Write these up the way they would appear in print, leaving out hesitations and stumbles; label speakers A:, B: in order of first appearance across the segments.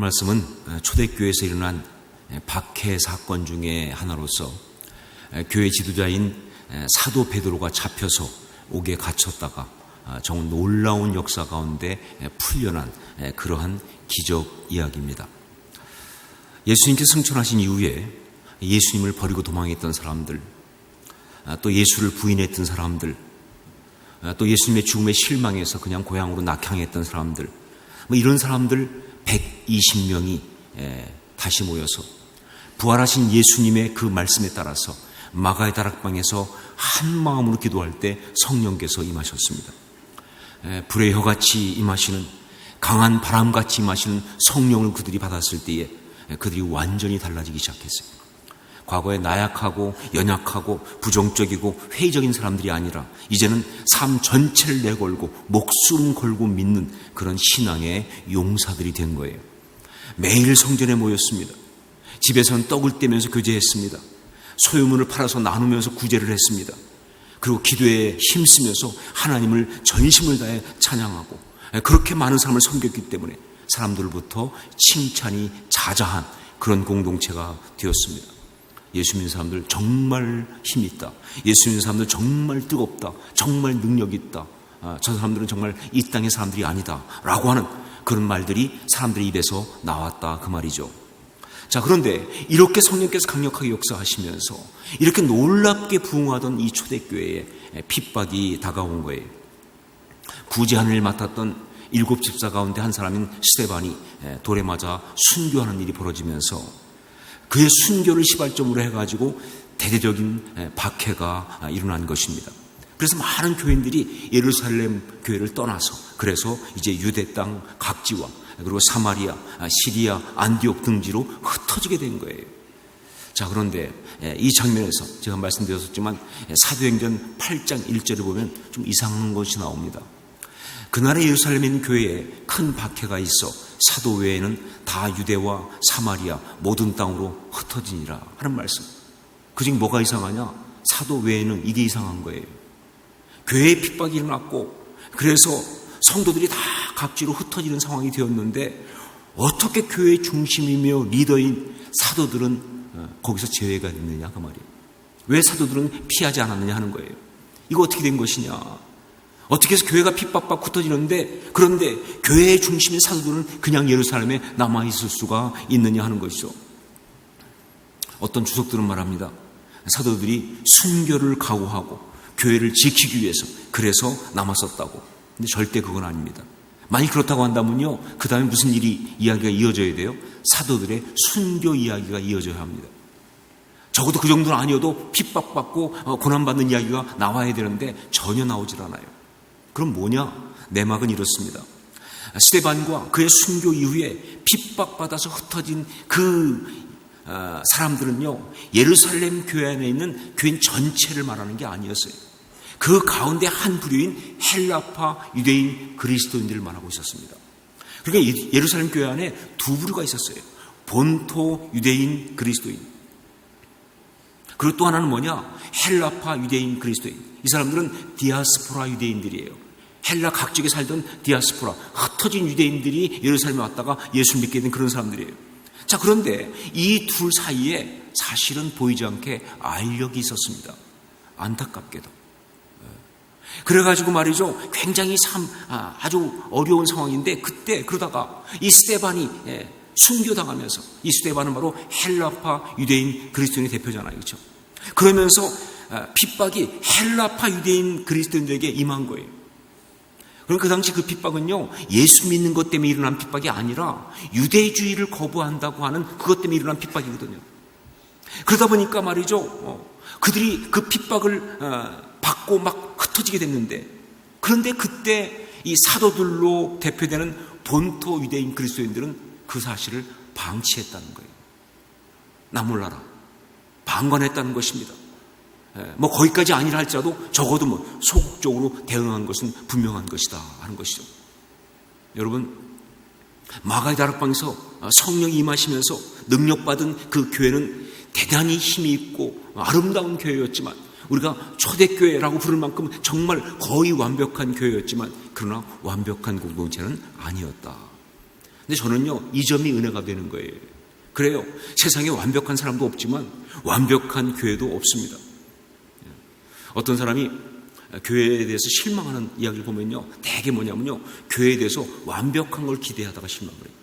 A: 말씀은 초대교회에서 일어난 박해 사건 중에 하나로서 교회 지도자인 사도 베드로가 잡혀서 옥에 갇혔다가 정말 놀라운 역사 가운데 풀려난 그러한 기적 이야기입니다. 예수님께서 승천하신 이후에 예수님을 버리고 도망했던 사람들, 또 예수를 부인했던 사람들, 또 예수님의 죽음에 실망해서 그냥 고향으로 낙향했던 사람들, 이런 사람들 120명이 다시 모여서 부활하신 예수님의 그 말씀에 따라서 마가의 다락방에서 한 마음으로 기도할 때 성령께서 임하셨습니다. 불의 혀같이 임하시는, 강한 바람같이 임하시는 성령을 그들이 받았을 때에 그들이 완전히 달라지기 시작했어요. 과거에 나약하고 연약하고 부정적이고 회의적인 사람들이 아니라 이제는 삶 전체를 내걸고 목숨 걸고 믿는 그런 신앙의 용사들이 된 거예요. 매일 성전에 모였습니다. 집에서는 떡을 떼면서 교제했습니다. 소유물을 팔아서 나누면서 구제를 했습니다. 그리고 기도에 힘쓰면서 하나님을 전심을 다해 찬양하고, 그렇게 많은 사람을 섬겼기 때문에 사람들로부터 칭찬이 자자한 그런 공동체가 되었습니다. 예수 믿는 사람들 정말 힘있다. 예수 믿는 사람들 정말 뜨겁다. 정말 능력 있다. 저 사람들은 정말 이 땅의 사람들이 아니다 라고 하는 그런 말들이 사람들의 입에서 나왔다, 그 말이죠. 자, 그런데 이렇게 성령께서 강력하게 역사하시면서 이렇게 놀랍게 부흥하던 이 초대교회에 핍박이 다가온 거예요. 구제하는 일을 맡았던 7 집사 가운데 한 사람인 스데반이 돌에 맞아 순교하는 일이 벌어지면서 그의 순교를 시발점으로 해가지고 대대적인 박해가 일어난 것입니다. 그래서 많은 교인들이 예루살렘 교회를 떠나서, 그래서 이제 유대 땅 각지와 그리고 사마리아, 시리아, 안디옥 등지로 흩어지게 된 거예요. 자, 그런데 이 장면에서 제가 말씀드렸었지만 사도행전 8장 1절을 보면 좀 이상한 것이 나옵니다. 그날의 예루살렘에 있는 교회에 큰 박해가 있어 사도 외에는 다 유대와 사마리아 모든 땅으로 흩어지니라 하는 말씀. 그 중 뭐가 이상하냐? 사도 외에는 이게 이상한 거예요. 교회에 핍박이 일어났고 그래서 성도들이 다 각지로 흩어지는 상황이 되었는데 어떻게 교회의 중심이며 리더인 사도들은 거기서 제외가 됐느냐, 그 말이에요. 왜 사도들은 피하지 않았느냐 하는 거예요. 이거 어떻게 된 것이냐? 어떻게 해서 교회가 핍박받고 흩어지는데, 그런데 교회의 중심인 사도들은 그냥 예루살렘에 남아있을 수가 있느냐 하는 것이죠. 어떤 주석들은 말합니다. 사도들이 순교를 각오하고 교회를 지키기 위해서 그래서 남았었다고. 근데 절대 그건 아닙니다. 만약 그렇다고 한다면요, 그 다음에 무슨 이야기가 이어져야 돼요? 사도들의 순교 이야기가 이어져야 합니다. 적어도 그 정도는 아니어도 핍박받고 고난받는 이야기가 나와야 되는데 전혀 나오질 않아요. 그럼 뭐냐? 내막은 이렇습니다. 스데반과 그의 순교 이후에 핍박받아서 흩어진 그 사람들은요, 예루살렘 교회 안에 있는 교인 전체를 말하는 게 아니었어요. 그 가운데 한 부류인 헬라파 유대인 그리스도인들을 말하고 있었습니다. 그러니까 예루살렘 교회 안에 두 부류가 있었어요. 본토 유대인 그리스도인, 그리고 또 하나는 뭐냐? 헬라파 유대인 그리스도인. 이 사람들은 디아스포라 유대인들이에요. 헬라 각지에 살던 디아스포라, 흩어진 유대인들이 예루살렘에 왔다가 예수를 믿게 된 그런 사람들이에요. 자, 그런데 이 둘 사이에 사실은 보이지 않게 알력이 있었습니다. 안타깝게도. 그래가지고 말이죠, 굉장히 아주 어려운 상황인데, 그때 그러다가 이 스데반이 순교당하면서, 이 스데반은 바로 헬라파 유대인 그리스도인의 대표잖아요, 그렇죠? 그러면서 핍박이 헬라파 유대인 그리스도인들에게 임한 거예요. 그럼 그 당시 그 핍박은요, 예수 믿는 것 때문에 일어난 핍박이 아니라 유대주의를 거부한다고 하는 그것 때문에 일어난 핍박이거든요. 그러다 보니까 말이죠, 그들이 그 핍박을 받고 막 흩어지게 됐는데, 그런데 그때 이 사도들로 대표되는 본토 유대인 그리스도인들은 그 사실을 방치했다는 거예요. 나 몰라라. 방관했다는 것입니다. 뭐 거기까지 아니라 할지라도 적어도 소극적으로 대응한 것은 분명한 것이다 하는 것이죠. 여러분, 마가의 다락방에서 성령이 임하시면서 능력받은 그 교회는 대단히 힘이 있고 아름다운 교회였지만, 우리가 초대교회라고 부를 만큼 정말 거의 완벽한 교회였지만, 그러나 완벽한 공동체는 아니었다. 근데 저는요, 이 점이 은혜가 되는 거예요. 그래요. 세상에 완벽한 사람도 없지만 완벽한 교회도 없습니다. 어떤 사람이 교회에 대해서 실망하는 이야기를 보면요, 대개 뭐냐면요, 교회에 대해서 완벽한 걸 기대하다가 실망을 해요.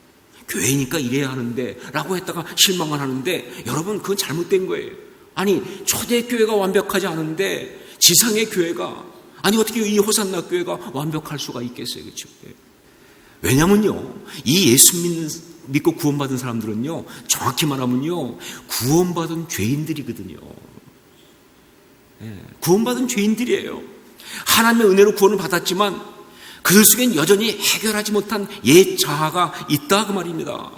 A: 교회니까 이래야 하는데 라고 했다가 실망을 하는데, 여러분 그건 잘못된 거예요. 아니, 초대교회가 완벽하지 않은데 지상의 교회가, 아니 어떻게 이 호산나 교회가 완벽할 수가 있겠어요. 그렇죠? 왜냐면요, 이 예수 믿고 구원받은 사람들은요, 정확히 말하면요, 구원받은 죄인들이거든요. 구원받은 죄인들이에요. 하나님의 은혜로 구원을 받았지만 그들 속엔 여전히 해결하지 못한 옛 자아가 있다, 그 말입니다.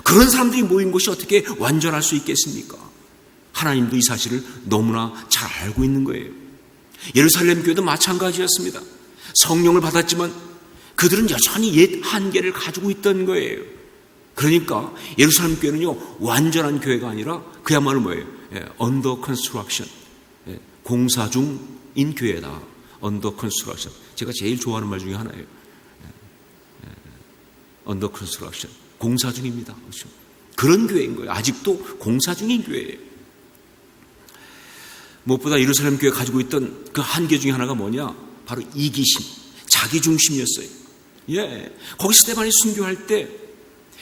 A: 그런 사람들이 모인 곳이 어떻게 완전할 수 있겠습니까? 하나님도 이 사실을 너무나 잘 알고 있는 거예요. 예루살렘 교회도 마찬가지였습니다. 성령을 받았지만 그들은 여전히 옛 한계를 가지고 있던 거예요. 그러니까 예루살렘 교회는요, 완전한 교회가 아니라 그야말로 뭐예요? under construction, 공사 중인 교회다. under construction. 제가 제일 좋아하는 말 중에 하나예요. under construction. 공사 중입니다. 그렇죠? 그런 교회인 거예요. 아직도 공사 중인 교회예요. 무엇보다 예루살렘 교회가 가지고 있던 그 한계 중에 하나가 뭐냐? 바로 이기심, 자기중심이었어요. 거기 스데반이 순교할 때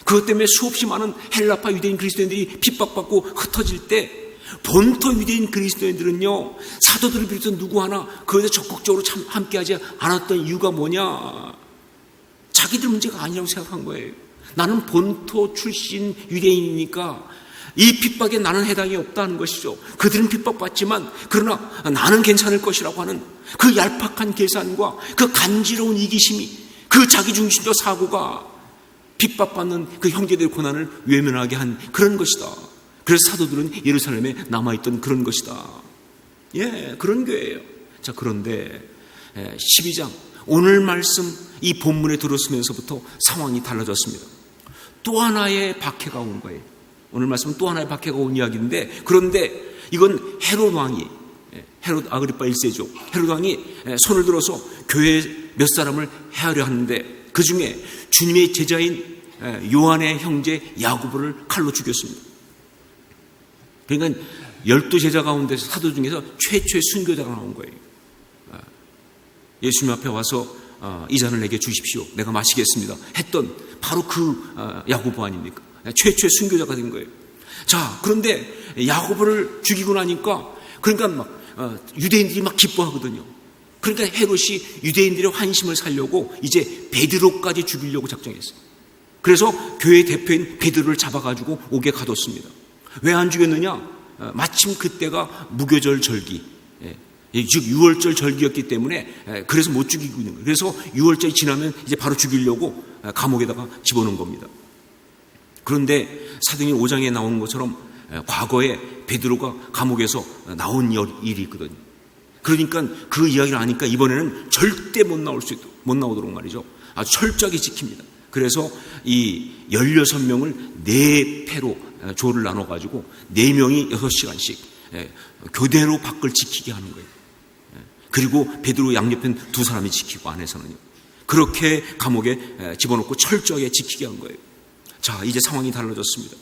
A: 그것 때문에 수없이 많은 헬라파 유대인 그리스도인들이 핍박받고 흩어질 때, 본토 유대인 그리스도인들은요, 사도들을 비롯해서 누구 하나 그것에 적극적으로 함께하지 않았던 이유가 뭐냐? 자기들 문제가 아니라고 생각한 거예요. 나는 본토 출신 유대인이니까 이 핍박에 나는 해당이 없다는 것이죠. 그들은 핍박받지만 그러나 나는 괜찮을 것이라고 하는 그 얄팍한 계산과 그 간지러운 이기심이, 그 자기중심적 사고가 핍박받는 그 형제들의 고난을 외면하게 한 그런 것이다. 그래서 사도들은 예루살렘에 남아있던 그런 것이다. 그런 교회예요. 자, 그런데 12장 오늘 말씀 이 본문에 들어서면서부터 상황이 달라졌습니다. 또 하나의 박해가 온 거예요. 오늘 말씀은 또 하나의 박해가 온 이야기인데, 그런데 이건 헤롯 왕이, 헤롯 아그리파 1세죠. 헤롯 왕이 손을 들어서 교회 몇 사람을 해하려 하는데 그 중에 주님의 제자인 요한의 형제 야고보를 칼로 죽였습니다. 그러니까 12제자 가운데서 사도 중에서 최초의 순교자가 나온 거예요. 예수님 앞에 와서 이 잔을 내게 주십시오, 내가 마시겠습니다 했던 바로 그 야고보 아닙니까? 최초의 순교자가 된 거예요. 자, 그런데 야고보를 죽이고 나니까 그러니까 막 유대인들이 막 기뻐하거든요. 그러니까 헤롯이 유대인들의 환심을 살려고 이제 베드로까지 죽이려고 작정했어요. 그래서 교회 대표인 베드로를 잡아가지고 옥에 가뒀습니다. 왜 안 죽였느냐? 마침 그때가 무교절 절기, 즉 6월절 절기였기 때문에 그래서 못 죽이고 있는 거예요. 그래서 6월절이 지나면 이제 바로 죽이려고 감옥에다가 집어넣은 겁니다. 그런데 사도행전 5장에 나오는 것처럼 과거에 베드로가 감옥에서 나온 일이 있거든요. 그러니까 그 이야기를 아니까 이번에는 절대 못 나오도록 말이죠. 아주 철저하게 지킵니다. 그래서 이 16명을 4패로 조를 나눠가지고 4명이 6시간씩 교대로 밖을 지키게 하는 거예요. 그리고 베드로 양옆엔 2사람이 지키고 안에서는요. 그렇게 감옥에 집어넣고 철저하게 지키게 한 거예요. 자, 이제 상황이 달라졌습니다.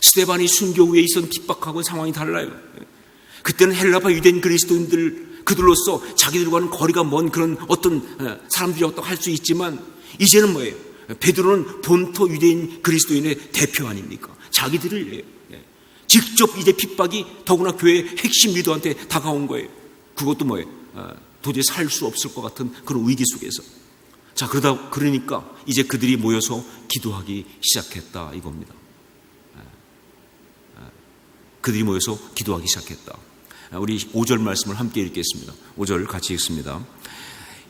A: 스데반이 순교 후에 있었던 핍박하고는 상황이 달라요. 그때는 헬라파 유대인 그리스도인들, 그들로서 자기들과는 거리가 먼 그런 어떤 사람들이었다고 할 수 있지만, 이제는 뭐예요? 베드로는 본토 유대인 그리스도인의 대표 아닙니까? 자기들을 직접 이제 핍박이 더구나 교회의 핵심 리더한테 다가온 거예요. 그것도 뭐예요? 도저히 살 수 없을 것 같은 그런 위기 속에서. 자, 그러니까 이제 그들이 모여서 기도하기 시작했다 이겁니다. 그들이 모여서 기도하기 시작했다. 우리 5절 말씀을 함께 읽겠습니다. 5절 같이 읽습니다.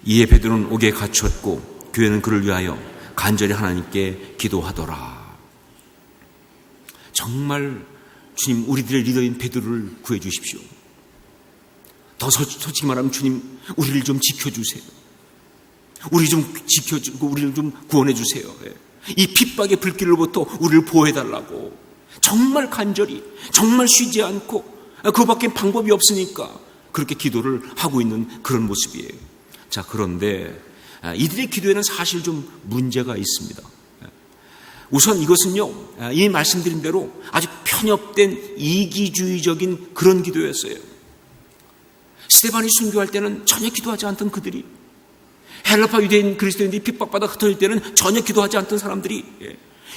A: 이에 베드로는 옥에 갇혔고 교회는 그를 위하여 간절히 하나님께 기도하더라. 정말 주님, 우리들의 리더인 베드로를 구해 주십시오. 더 솔직히 말하면 주님, 우리를 좀 지켜주세요. 우리 좀 지켜주고 우리를 좀 구원해 주세요. 이 핍박의 불길로부터 우리를 보호해달라고 정말 간절히, 정말 쉬지 않고, 그거밖에 방법이 없으니까 그렇게 기도를 하고 있는 그런 모습이에요. 자, 그런데 이들의 기도에는 사실 좀 문제가 있습니다. 우선 이것은요, 이미 말씀드린 대로 아주 편협된 이기주의적인 그런 기도였어요. 스데반이 순교할 때는 전혀 기도하지 않던 그들이, 헬라파 유대인 그리스도인들이 핍박받아 흩어질 때는 전혀 기도하지 않던 사람들이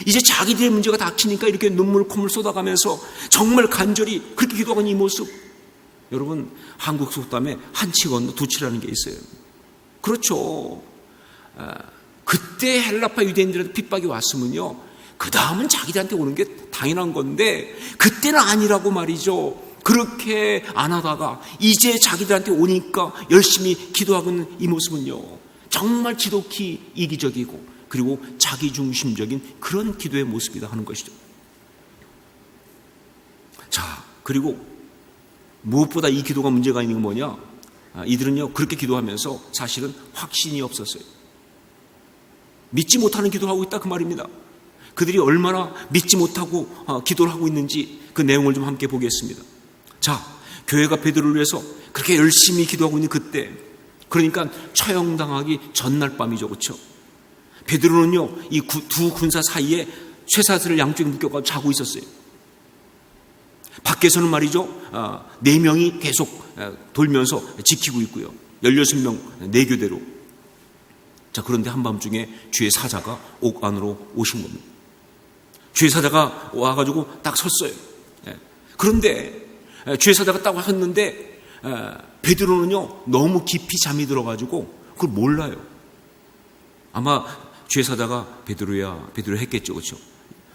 A: 이제 자기들의 문제가 닥치니까 이렇게 눈물 콧물 쏟아가면서 정말 간절히 그렇게 기도하는 이 모습, 여러분, 한국 속담에 한치 건너 두치라는 게 있어요. 그렇죠. 그때 헬라파 유대인들한테 핍박이 왔으면요, 그 다음은 자기들한테 오는 게 당연한 건데 그때는 아니라고 말이죠. 그렇게 안 하다가 이제 자기들한테 오니까 열심히 기도하는 이 모습은요, 정말 지독히 이기적이고 그리고 자기중심적인 그런 기도의 모습이다 하는 것이죠. 자, 그리고 무엇보다 이 기도가 문제가 있는 건 뭐냐? 이들은요, 그렇게 기도하면서 사실은 확신이 없었어요. 믿지 못하는 기도를 하고 있다 그 말입니다. 그들이 얼마나 믿지 못하고 기도를 하고 있는지 그 내용을 좀 함께 보겠습니다. 자, 교회가 베드로를 위해서 그렇게 열심히 기도하고 있는 그때, 그러니까 처형당하기 전날 밤이죠, 그렇죠? 베드로는요, 이 두 군사 사이에 쇠사슬을 양쪽에 묶여가지고 자고 있었어요. 밖에서는 말이죠, 4명이 계속 돌면서 지키고 있고요. 16명 4교대로. 자, 그런데 한밤중에 주의 사자가 옥 안으로 오신 겁니다. 주의 사자가 와가지고 딱 섰어요. 그런데 주의 사자가 딱 섰는데 베드로는요, 너무 깊이 잠이 들어가지고 그걸 몰라요. 아마 주의 사자가 베드로야 했겠죠, 그렇죠?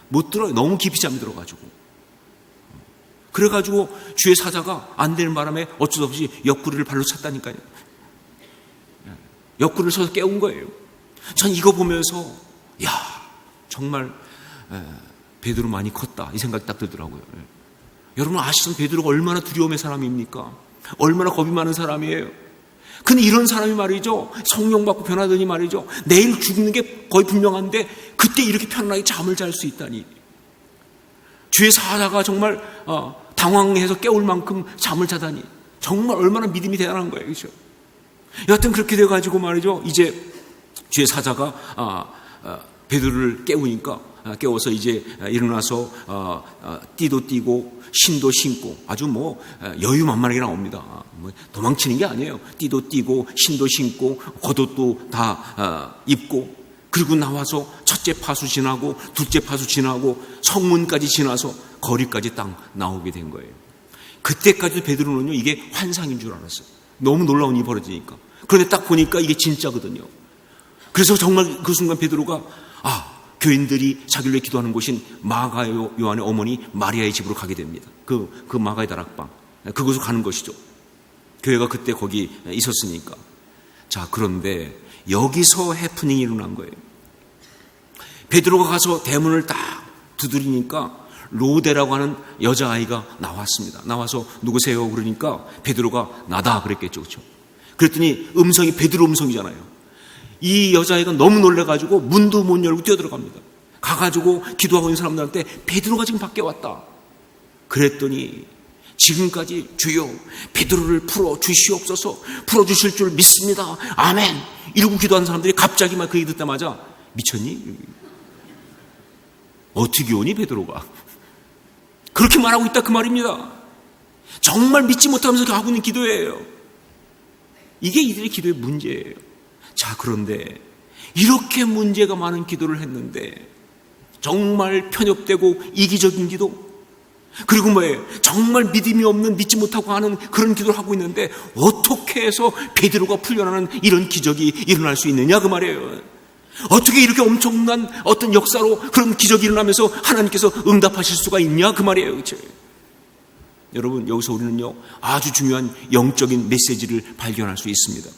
A: 못 들어요. 너무 깊이 잠이 들어가지고. 그래가지고 주의 사자가 안 되는 바람에 어쩔 수 없이 옆구리를 발로 찼다니까요. 옆구리를 서서 깨운 거예요. 전 이거 보면서 야, 정말 베드로 많이 컸다 이 생각이 딱 들더라고요. 여러분 아시죠? 베드로가 얼마나 두려움의 사람입니까? 얼마나 겁이 많은 사람이에요. 근데 이런 사람이 말이죠, 성령 받고 변하더니 말이죠, 내일 죽는 게 거의 분명한데 그때 이렇게 편안하게 잠을 잘 수 있다니. 주의 사자가 정말 당황해서 깨울 만큼 잠을 자다니 정말 얼마나 믿음이 대단한 거예요, 그렇죠? 여하튼 그렇게 돼가지고 말이죠, 이제 주의 사자가 베드로를 깨워서 이제 일어나서 띠도 띠고 신도 신고 아주 여유만만하게 나옵니다. 도망치는 게 아니에요. 띠도 띠고 신도 신고 겉옷도 다 입고 그리고 나와서 첫째 파수 지나고 둘째 파수 지나고 성문까지 지나서 거리까지 딱 나오게 된 거예요. 그때까지도 베드로는요, 이게 환상인 줄 알았어요. 너무 놀라운 일이 벌어지니까. 그런데 딱 보니까 이게 진짜거든요. 그래서 정말 그 순간 베드로가 교인들이 자기를 위해 기도하는 곳인 마가 요한의 어머니 마리아의 집으로 가게 됩니다. 그 마가의 다락방, 그곳으로 가는 것이죠. 교회가 그때 거기 있었으니까. 자, 그런데 여기서 해프닝이 일어난 거예요. 베드로가 가서 대문을 딱 두드리니까 로데라고 하는 여자아이가 나왔습니다. 나와서 누구세요? 그러니까 베드로가 나다 그랬겠죠, 그렇죠? 그랬더니 음성이 베드로 음성이잖아요. 이 여자아이가 너무 놀래가지고 문도 못 열고 뛰어들어갑니다. 가가지고 기도하고 있는 사람들한테 베드로가 지금 밖에 왔다. 그랬더니 지금까지 주여 베드로를 풀어주시옵소서, 풀어주실 줄 믿습니다, 아멘 이러고 기도하는 사람들이 갑자기 막 그 얘기 듣자마자 미쳤니? 어떻게 오니 베드로가? 그렇게 말하고 있다 그 말입니다. 정말 믿지 못하면서 하고 있는 기도예요. 이게 이들의 기도의 문제예요. 자, 그런데 이렇게 문제가 많은 기도를 했는데 정말 편협되고 이기적인 기도, 그리고 정말 믿음이 없는, 믿지 못하고 하는 그런 기도를 하고 있는데 어떻게 해서 베드로가 풀려나는 이런 기적이 일어날 수 있느냐 그 말이에요. 어떻게 이렇게 엄청난 어떤 역사로 그런 기적이 일어나면서 하나님께서 응답하실 수가 있냐 그 말이에요, 그렇죠? 여러분, 여기서 우리는요 아주 중요한 영적인 메시지를 발견할 수 있습니다.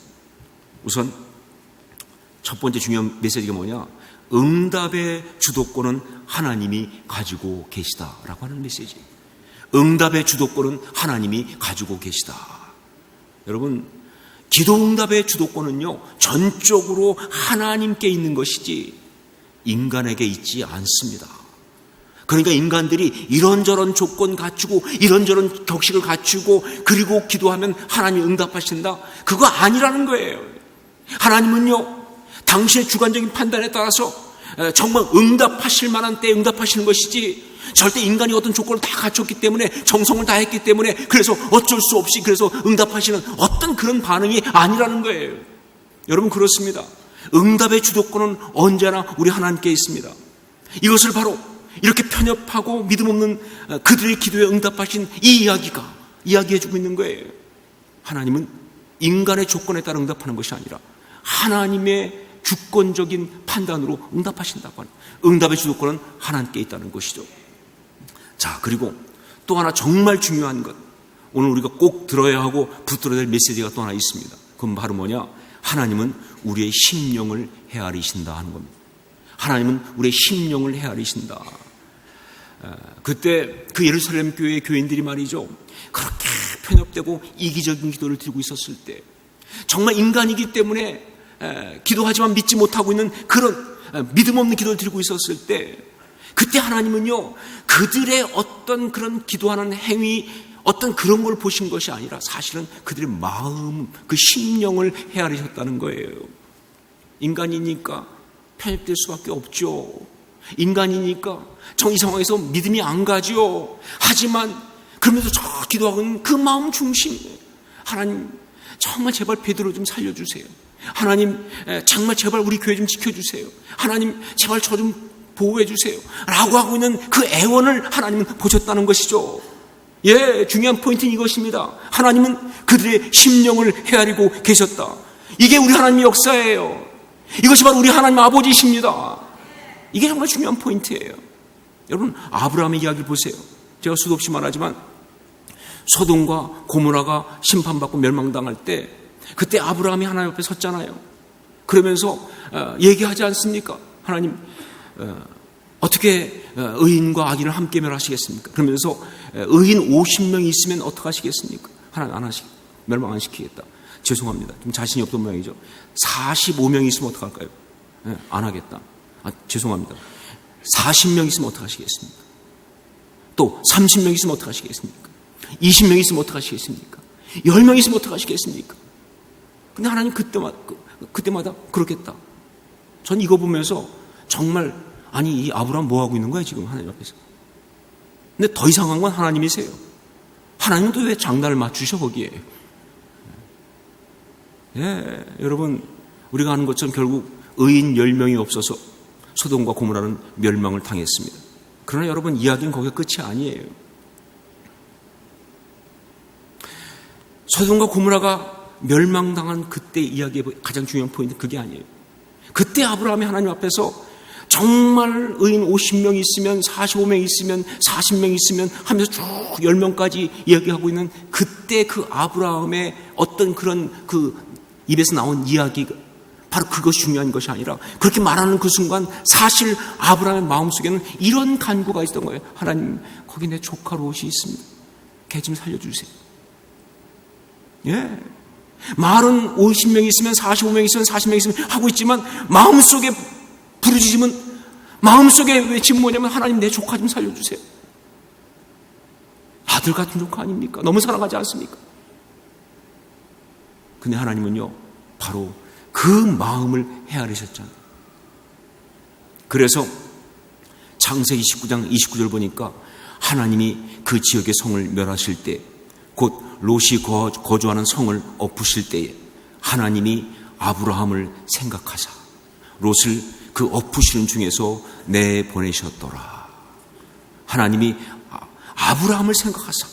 A: 우선 첫 번째 중요한 메시지가 뭐냐? 응답의 주도권은 하나님이 가지고 계시다라고 하는 메시지. 응답의 주도권은 하나님이 가지고 계시다. 여러분, 기도 응답의 주도권은요 전적으로 하나님께 있는 것이지 인간에게 있지 않습니다. 그러니까 인간들이 이런저런 조건 갖추고 이런저런 격식을 갖추고 그리고 기도하면 하나님이 응답하신다, 그거 아니라는 거예요. 하나님은요 당신의 주관적인 판단에 따라서 정말 응답하실 만한 때에 응답하시는 것이지, 절대 인간이 어떤 조건을 다 갖췄기 때문에, 정성을 다했기 때문에, 그래서 어쩔 수 없이 그래서 응답하시는 어떤 그런 반응이 아니라는 거예요. 여러분, 그렇습니다. 응답의 주도권은 언제나 우리 하나님께 있습니다. 이것을 바로 이렇게 편협하고 믿음 없는 그들의 기도에 응답하신 이 이야기가 이야기해주고 있는 거예요. 하나님은 인간의 조건에 따라 응답하는 것이 아니라 하나님의 주권적인 판단으로 응답하신다고 하는, 응답의 주도권은 하나님께 있다는 것이죠. 자, 그리고 또 하나 정말 중요한 것, 오늘 우리가 꼭 들어야 하고 붙들어야 될 메시지가 또 하나 있습니다. 그건 바로 뭐냐? 하나님은 우리의 심령을 헤아리신다 하는 겁니다. 하나님은 우리의 심령을 헤아리신다. 그때 그 예루살렘 교회의 교인들이 말이죠, 그렇게 편협되고 이기적인 기도를 드리고 있었을 때, 정말 인간이기 때문에 기도하지만 믿지 못하고 있는 그런 믿음 없는 기도를 드리고 있었을 때, 그때 하나님은요, 그들의 어떤 그런 기도하는 행위, 어떤 그런 걸 보신 것이 아니라 사실은 그들의 마음, 그 심령을 헤아리셨다는 거예요. 인간이니까 편협될 수밖에 없죠. 인간이니까 이 상황에서 믿음이 안 가죠. 하지만 그러면서 저 기도하고는 그 마음 중심, 하나님 정말 제발 베드로 좀 살려주세요. 하나님 정말 제발 우리 교회 좀 지켜주세요. 하나님 제발 저 좀 보호해 주세요 라고 하고 있는 그 애원을 하나님은 보셨다는 것이죠. 예, 중요한 포인트는 이것입니다. 하나님은 그들의 심령을 헤아리고 계셨다. 이게 우리 하나님의 역사예요. 이것이 바로 우리 하나님 아버지이십니다. 이게 정말 중요한 포인트예요. 여러분, 아브라함의 이야기를 보세요. 제가 수도 없이 말하지만 소돔과 고모라가 심판받고 멸망당할 때, 그때 아브라함이 하나님 앞에 섰잖아요. 그러면서 얘기하지 않습니까? 하나님, 어떻게 의인과 악인을 함께 멸하시겠습니까? 그러면서 의인 50명이 있으면 어떻게 하시겠습니까? 하나님 안 하시겠다. 멸망 안 시키겠다. 죄송합니다. 좀 자신이 없던 모양이죠. 45명이 있으면 어떡할까요? 안 하겠다. 죄송합니다. 40명 있으면 어떻게 하시겠습니까? 또 30명 있으면 어떻게 하시겠습니까? 20명 있으면 어떻게 하시겠습니까? 10명 있으면 어떻게 하시겠습니까? 근데 하나님 그때마다 그렇겠다. 전 이거 보면서 정말, 아니 이 아브라함 뭐 하고 있는 거야 지금 하나님 앞에서. 근데 더 이상한 건 하나님이세요. 하나님은 또 왜 장단을 맞추셔 거기에. 예, 여러분, 우리가 아는 것처럼 결국 의인 10명이 없어서 소돔과 고모라는 멸망을 당했습니다. 그러나 여러분, 이야기는 거기가 끝이 아니에요. 소돔과 고모라가 멸망당한 그때 이야기의 가장 중요한 포인트는 그게 아니에요. 그때 아브라함이 하나님 앞에서 정말 의인 50명 있으면, 45명 있으면, 40명 있으면 하면서 쭉 10명까지 이야기하고 있는 그때 그 아브라함의 어떤 그런 그 입에서 나온 이야기가 바로 그것이 중요한 것이 아니라, 그렇게 말하는 그 순간 사실 아브라함의 마음속에는 이런 간구가 있었던 거예요. 하나님, 거기 내 조카 롯이 있습니다. 걔 좀 살려주세요. 예. 말은 50명 있으면, 45명 있으면, 40명 있으면 하고 있지만 마음속에 부르짖으면, 마음속에 외침은 뭐냐면, 하나님 내 조카 좀 살려주세요. 아들 같은 조카 아닙니까? 너무 사랑하지 않습니까? 근데 하나님은요, 바로 그 마음을 헤아리셨잖아요. 그래서 창세기 19장 29절 보니까 하나님이 그 지역의 성을 멸하실 때, 곧 롯이 거주하는 성을 엎으실 때에 하나님이 아브라함을 생각하사 롯을 그 엎으시는 중에서 내보내셨더라. 하나님이 아브라함을 생각하사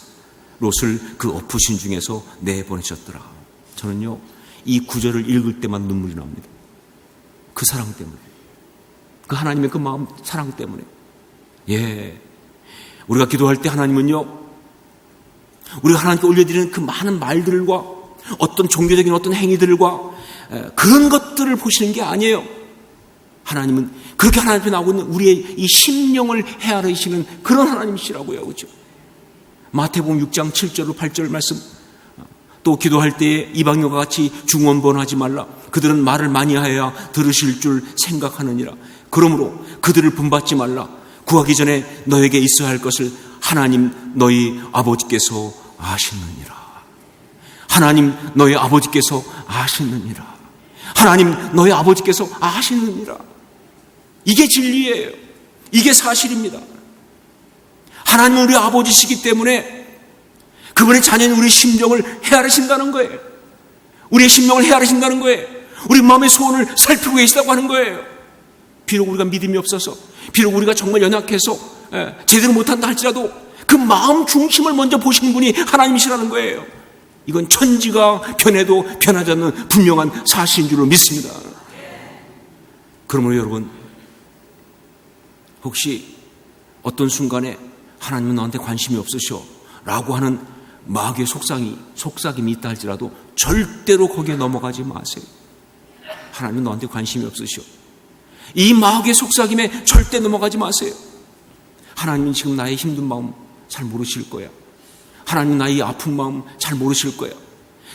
A: 롯을 그 엎으신 중에서 내보내셨더라. 저는요, 이 구절을 읽을 때만 눈물이 납니다. 그 사랑 때문에, 그 하나님의 그 마음 사랑 때문에. 예, 우리가 기도할 때 하나님은요, 우리가 하나님께 올려드리는 그 많은 말들과 어떤 종교적인 어떤 행위들과 그런 것들을 보시는 게 아니에요. 하나님은 그렇게 하나님 앞에 나오고 있는 우리의 이 심령을 헤아리시는 그런 하나님이시라고요. 그렇죠? 마태복음 6장 7절 8절 말씀, 또 기도할 때에 이방인과 같이 중언번하지 말라. 그들은 말을 많이 하여야 들으실 줄 생각하느니라. 그러므로 그들을 본받지 말라. 구하기 전에 너에게 있어야 할 것을 하나님 너희 아버지께서 아시느니라. 하나님 너희 아버지께서 아시느니라. 하나님 너희 아버지께서 아시느니라. 이게 진리예요. 이게 사실입니다. 하나님은 우리 아버지시기 때문에 그분의 자녀인 우리 심령을 헤아리신다는 거예요. 우리의 심령을 헤아리신다는 거예요. 우리 마음의 소원을 살피고 계시다고 하는 거예요. 비록 우리가 믿음이 없어서, 비록 우리가 정말 연약해서 제대로 못한다 할지라도 그 마음 중심을 먼저 보시는 분이 하나님이시라는 거예요. 이건 천지가 변해도 변하지 않는 분명한 사실인 줄로 믿습니다. 그러므로 여러분, 혹시 어떤 순간에 하나님은 나한테 관심이 없으셔 라고 하는 마귀의 속삭임이 있다 할지라도 절대로 거기에 넘어가지 마세요. 하나님은 너한테 관심이 없으셔. 이 마귀의 속삭임에 절대 넘어가지 마세요. 하나님은 지금 나의 힘든 마음 잘 모르실 거야. 하나님은 나의 아픈 마음 잘 모르실 거야.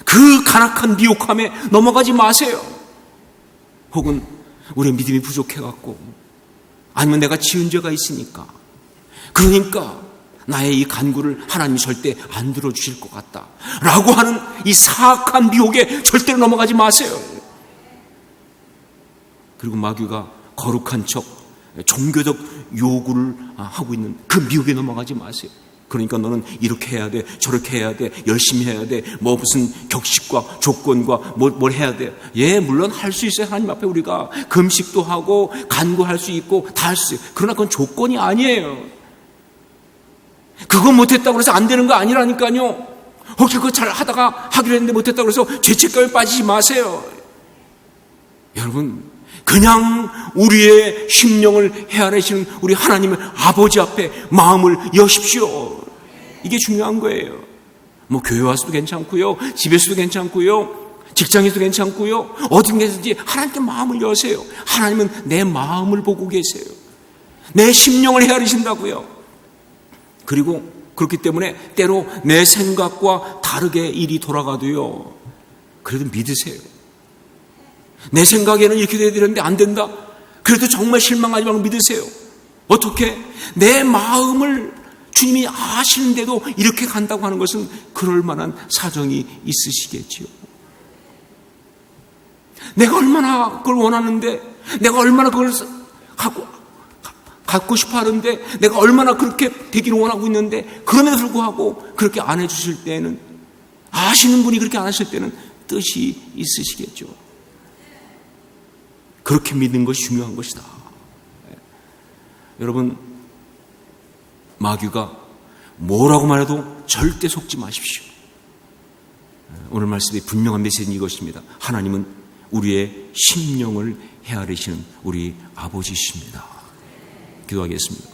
A: 그 간악한 미혹함에 넘어가지 마세요. 혹은 우리의 믿음이 부족해갖고, 아니면 내가 지은 죄가 있으니까, 그러니까 나의 이 간구를 하나님이 절대 안 들어주실 것 같다 라고 하는 이 사악한 미혹에 절대로 넘어가지 마세요. 그리고 마귀가 거룩한 척 종교적 요구를 하고 있는 그 미혹에 넘어가지 마세요. 그러니까 너는 이렇게 해야 돼, 저렇게 해야 돼, 열심히 해야 돼, 뭐 무슨 격식과 조건과 뭘 해야 돼. 예, 물론 할 수 있어요. 하나님 앞에 우리가 금식도 하고 간구할 수 있고 다 할 수 있어요. 그러나 그건 조건이 아니에요. 그거 못했다고 해서 안 되는 거 아니라니까요. 혹시 그거 잘 하다가 하기로 했는데 못했다고 해서 죄책감에 빠지지 마세요. 여러분, 그냥 우리의 심령을 헤아리시는 우리 하나님의 아버지 앞에 마음을 여십시오. 이게 중요한 거예요. 뭐 교회 와서도 괜찮고요, 집에서도 괜찮고요, 직장에서도 괜찮고요, 어딘가든지 하나님께 마음을 여세요. 하나님은 내 마음을 보고 계세요. 내 심령을 헤아리신다고요. 그리고 그렇기 때문에 때로 내 생각과 다르게 일이 돌아가도요, 그래도 믿으세요. 내 생각에는 이렇게 돼야 되는데 안 된다? 그래도 정말 실망하지 말고 믿으세요. 어떻게? 내 마음을 주님이 아시는데도 이렇게 간다고 하는 것은 그럴 만한 사정이 있으시겠지요. 내가 얼마나 그걸 원하는데, 내가 얼마나 그걸 갖고 싶어 하는데, 내가 얼마나 그렇게 되기를 원하고 있는데, 그럼에도 불구하고 그렇게 안 해주실 때는, 아시는 분이 그렇게 안 하실 때는 뜻이 있으시겠죠. 그렇게 믿는 것이 중요한 것이다. 여러분, 마귀가 뭐라고 말해도 절대 속지 마십시오. 오늘 말씀의 분명한 메시지는 이것입니다. 하나님은 우리의 심령을 헤아리시는 우리 아버지십니다. 기도하겠습니다.